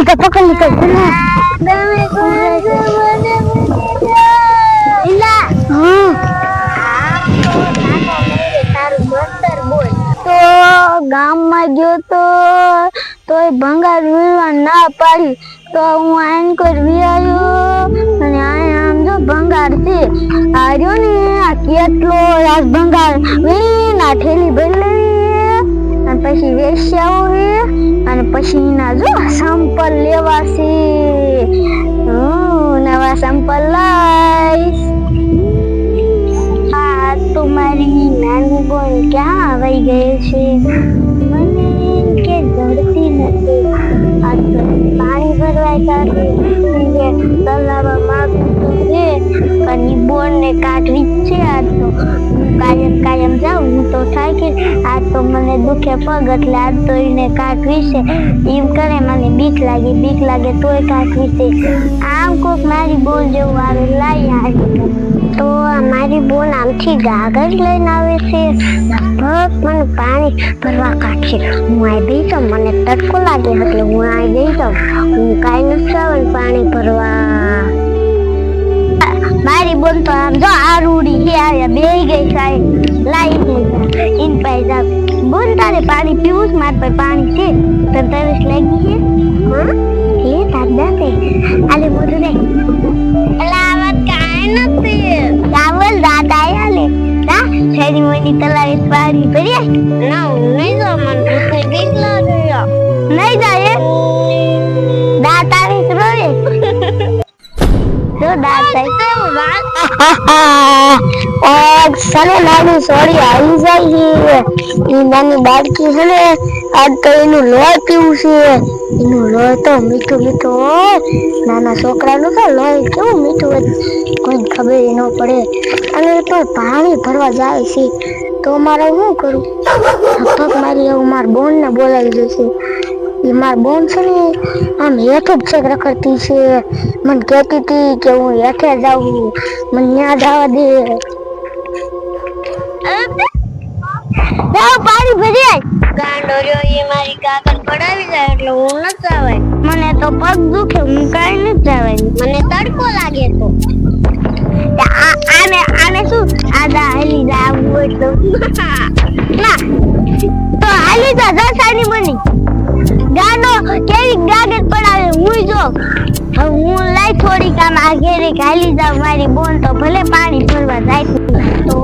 પકડ લીધો તો ગામમાં ગયો તો ભંગાર વીરવા ના પાડી તો હું આઈન કરી આવ્યો અને આમ જો ભંગાર છે આર્યો ને આ કેટલો રાસ ભંગાર વીના ઠેલી ભરી અને પછી વેશ્યાઓ હે અને પછી ના જો સંપલ લેવા છે નવા સંપલ લાઈશ આ તો મારી નાની બોન ક્યાં આવી ગઈ છે મને કે જડતી નથી આ તો પાણી ભરવા સાથે તલાવમાં માગતું છે પણ બોન ને કાઢવી જ છે આ તો કાયમ જાઉં હું તો થાય કે આ તો મને દુખે પગ એટલે આ તો એને કાઢવી છે એમ કરે મને બીક લાગે તોય કાઢવી છે આમ કોક મારી બોન જેવું આવે લાઈ આવી તો મારી બોન આમથી ગાગર લઈને આવે છે લગભગ મને પાણી ભરવા કાઢશે હું આવી ગઈ તો મને તડકો લાગે એટલે હું આવી ગઈ તો હું કાંઈ નથી આવે પાણી ભરવા મારી બોન તો આમ જો આ રૂડી છે આવ્યા બે ગઈ સાહેબ લાઈ ઇન પાઈ બોન તારે પાણી પીવું જ મારે પાસે પાણી છે તને તરસ લાગી છે હા એ દાદા છે આલે મોઢું દે એલા આવાજ કાંઈ નથી ચાવલ દાદા આલે તા છેડી મોની તલાવે પાણી ભરીએ ના નહીં જો મને ભૂખ બીક લાગે નહીં જાય દાંત આવી રોય સને નાની સોડી આવી જાય છે એ નાની બાળકી છે ને આજ તો એનું લોહી પીવું છે એનું લોહી તો મીઠું હોય નાના છોકરાનું તો લોહી કેવું મીઠું હોય કોઈ ખબર ન પડે અને તો પાણી ભરવા જાય છે તો મારે શું કરું લગભગ મારી એવું મારા બોન ને બોલાવી જશે એ મારી બોન છે ને આમ હેઠે જ છેક રખડતી છે મને કહેતી હતી કે હું હેઠે જાઉં મને ત્યાં જવા દે પાણી ભરી ગાંડો રહ્યો એ મારી કાગળ પડાવી જાય એટલે હું ન જવાય મને તો પગ દુખે હું કાંઈ ન જવાય મને તડકો લાગે તો આને શું આદા હાલી જાવું હોય તો ના તો હાલી જા સાની બની ગાનો કેવી ગાગર પડાવે હું જો હું લઈ થોડી કામ આગેરે ખાલી જાવ મારી બોન તો ભલે પાણી ભરવા જાય તો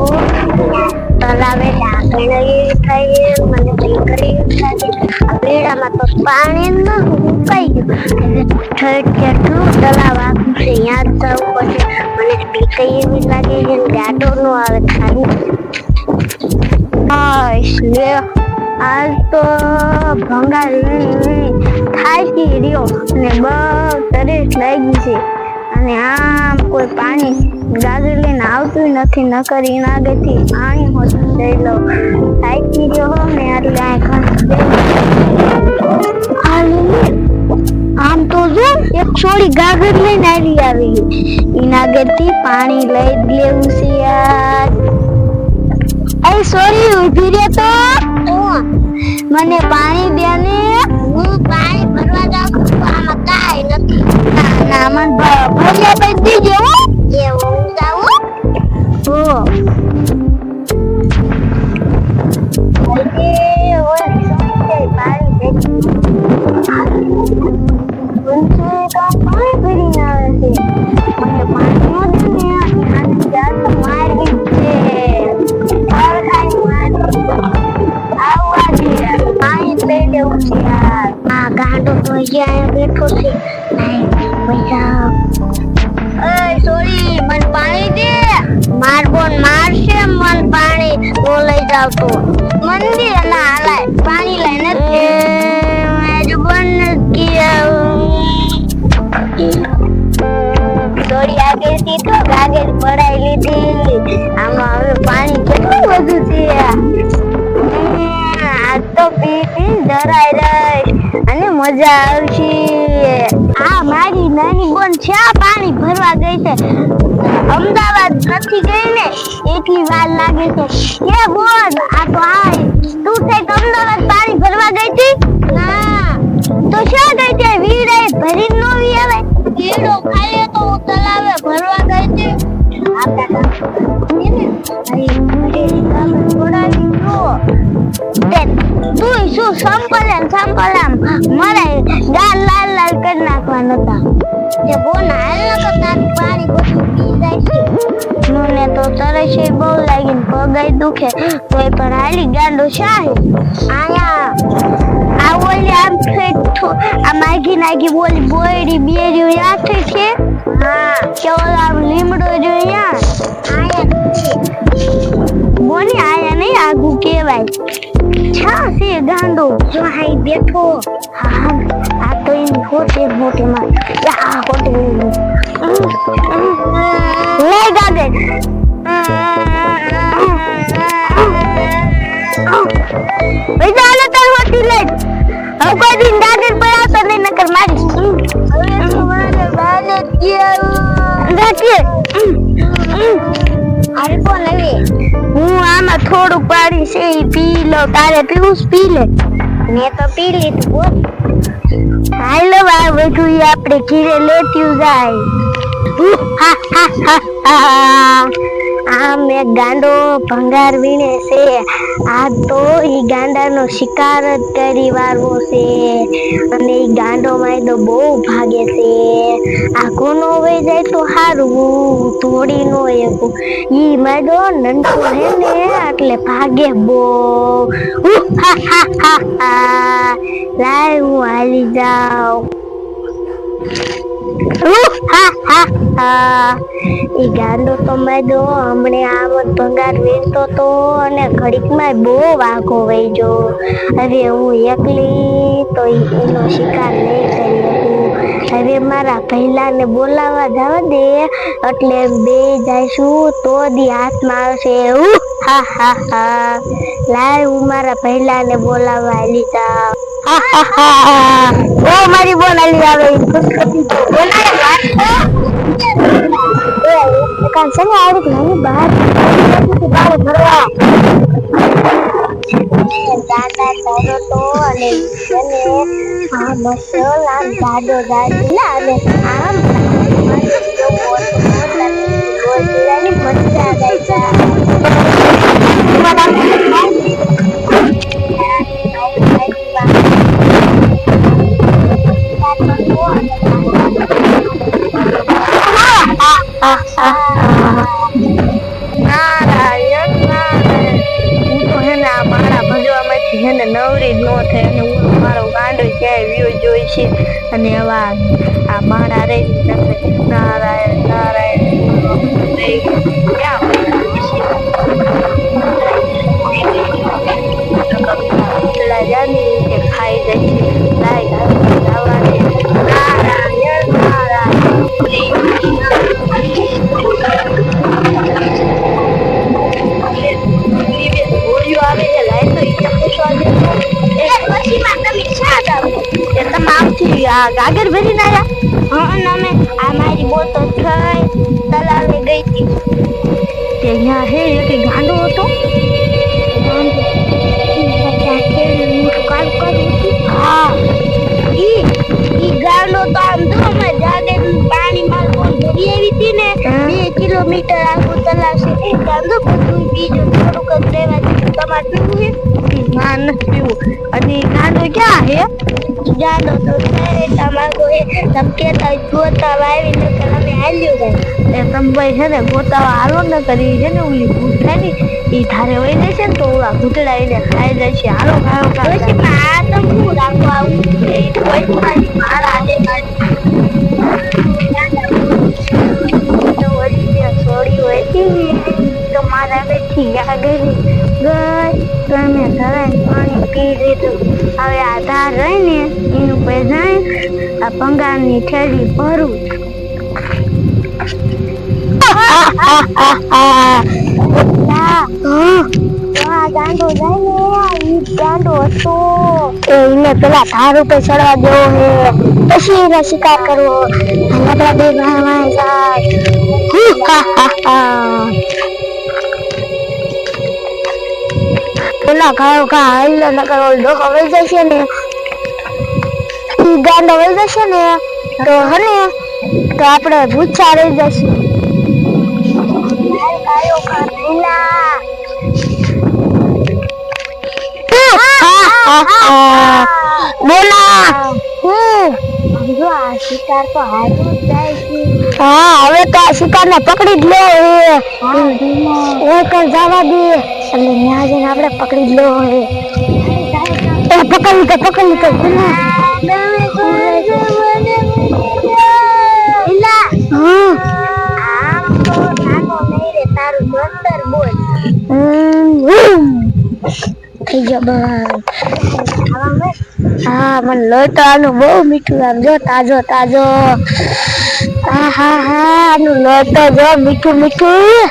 તલાવે લાગણી થાય મને ભીકરી થાય બેડામાં તો પાણી ન ઉકાઈ ગયું ઠઠ કેટલું તલાવ આખું છે યાદ જવું પડશે મને ભીકરી એવી લાગે છે ગાડો નો આવે ખાલી લે આજ તો ભંગાર થાકી રહ્યો અને બહુ તરસ લાગી છે અને આમ કોઈ પાણી ગાગર લઈને આવતું નથી ન કરી આગળથી પાણી હોતું જઈ લો થાકી રહ્યો ને એટલે આમ તો જો એક છોડી ગાગર લઈને આવી એના આગળથી પાણી લઈ લેવું છે યાર એ સોરી ઉભી રે તો મને પાણી દે ને હું પાણી ભરવા જાઉં આમાં કાઈ નથી ના મન ભર્યા પછી દીજો એ હું જાઉં હો ગાંડો તો અહીંયા બેઠો છે સોરી મન પાણી દે માર બોન મારશે મન પાણી તો લઈ જાવ તો મંદિર ના હાલાય પાણી લઈને મેં બોન સોરી આગળથી તો ગાગર પડાઈ લીધી આમાં હવે પાણી કેટલું વધુ છે આ તો પી ધરાઈ રહી અને મજા આવશે આ મારી નાની બોન ચા પાણી ભરવા ગઈ છે અમદાવાદ નથી ગઈ ને એટલી વાર લાગે છે કે બોન આ તો આ તું તે અમદાવાદ પાણી ભરવા ગઈ હતી ના તો શા ગઈ છે વીરે સંપલ આમ મરાય ગાલ લાલ લાલ કરી નાખવાના હતા જે બોન હાલ ન કરતા પાણી બધું પી જાય છે મને તો તરસે બહુ લાગીને પગાઈ દુખે તોય પણ હાલી ગાંડો શાહી આયા આ ઓલી આમ ફેટ આ માગી નાગી બોલી બોયડી બેરી યાદ છે હા કે ઓલા આમ લીમડો જોયા આયા બોની આયા નહીં આગુ કેવાય છા છે ગાંડો જો હાઈ બેઠો હા આ તો ઈ હોટે માં આ હોટે લે ગાગે ભાઈ ચાલે તાર હોટી લે હવે કોઈ દિન ગાગર પડ્યા તો નહીં નકર મારી હવે તમારે બાને ક્યાં રાખીએ અરે બોલ લે હું આમાં થોડું પાણી છે ઈ પી લો તારે પીવું પી લે મેં તો પી લીધું બોલ હાલો આ બધું આપણે ઘીરે લેતું જાય આ મેં ગાંડો ભંગાર વીણે છે આ તો ઈ ગાંડાનો શિકાર જ કરી વારવો છે અને ઈ ગાંડો માં તો બહુ ભાગે છે આ કોનો વઈ જાય તો હારું તોડી નો એકું ઈ માડો નંટો હે ને એટલે ભાગે બહુ લાય હું હાલી જાઉં ઈ ગાંડો તો માડો હમણે આમ જ ભંગાર વીણતો તો અને ઘડીકમાં બહુ વાઘો વઈજો હવે હું એકલી તો એનો શિકાર નહીં કરી શકું હવે મારા પહેલાને બોલાવા જવા દે એટલે બે જઈશું તો દી હાથમાં આવશે લાય હું મારા પહેલાને બોલાવા હાલી જાઉં ઓ મારી બોન આલી આવે ખુશખુશી તો કાન છે ને આવડી નાની બહાર ભરવા દાદા તારો તો અને એને આ મસલ આમ જાડો ના અને આમ મજા નવરી જ નો થાય અને હું મારો ગાંડો ક્યાંય વ્યૂ જોઈ છે અને આવા આ મારા રે નારાયણ નારાયણ ખાઈ જાય છે લાય નારાયણ ગાગર ભરી ના અમે આ મારી બોતો થઈ તલાવે ગઈ હતી તે અહીંયા હે એક ગાંડો હતો ઈ ગાંડો તો આમ જો અમે જાગર પાણી માં ભરી આવી હતી ને 2 કિલોમીટર આગળ તલાવશે ગાંડો બધું બીજું થોડુંક જ લેવા તમારે પીવું છે ના નથી પીવું અને ગાંડો ક્યાં હે ગાંડો તો તમારો હે તમ કેતા ગોતા વાવી ને અમે હાલ્યો જાય એ તંબાઈ છે ને ગોતાવા હાલો ન કરી છે ને ઓલી ભૂત થાય ને ઈ ધારે વઈ જશે ને તો ઓલા ભૂતડા એને ખાઈ જાય છે હાલો ખાયો પછી આ તો હું રાખવા આવું એ કોઈ મારા દે તો વળી છોડી હોય તો મારા બેઠી ગાગર ગઈ તમે ધરાઈ પાણી પી લીધું હવે આ ધાર રહી ને એનું પે જાય આ ભંગારની થેલી ભરું ગાંડો જાય ને ગાંડો હતો એને પેલા ધાર ઉપર ચડવા દેવો હે પછી એનો શિકાર કરવો આપડા બે ભાઈ જાય પેલા ખાયો ખા હાલ નકર ઓલ ડોકો વઈ જશે ને ઈ ગાંડો વઈ જશે ને તો હને તો આપણે ભૂચા રહી જશે ખાયો ખા પેલા બોલા જો આ શિકાર તો હારું જ જાય છે. હા હવે તો આ શિકારને પકડી જ લે એ કઈ જવા દે એટલે ન્યા જઈને આપણે પકડી જ લો હે પકડી લીધો થઈ ગયો બસ હા મને લોટો આનું બહુ મીઠું આમ જો તાજો તાજો આનું લોટો જો મીઠું મીઠું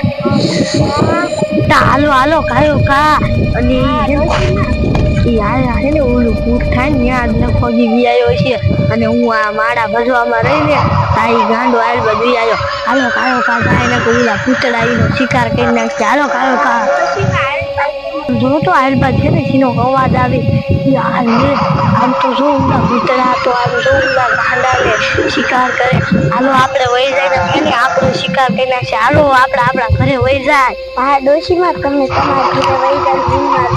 હાલો હાલો ખાયો ખા અને યાર ને ઓલું ભૂત થાય ને યાદ ન ખોજી ગયો છે અને હું આ માળા ભજવામાં રહીને તારી ગાંડો આલ બધી આવ્યો હાલો ખાયો ખા થાય ને ઓલા પૂતળાઈનો શિકાર કરી નાખશે હાલો ખાયો ખા જો તો આલબા છે ને સીનો અવાજ આવે યાર ને આમ તો જો ઊંડા ભૂતળા તો આમ જો ઊંડા ગાંડાને શિકાર કરે હાલો આપણે વહી જાય ને એને આપણો શિકાર કરી નાખશે હાલો આપણે આપણા ઘરે વહી જાય હા ડોશીમાં તમે તમારા ઘરે વહી જાવ જીવમાં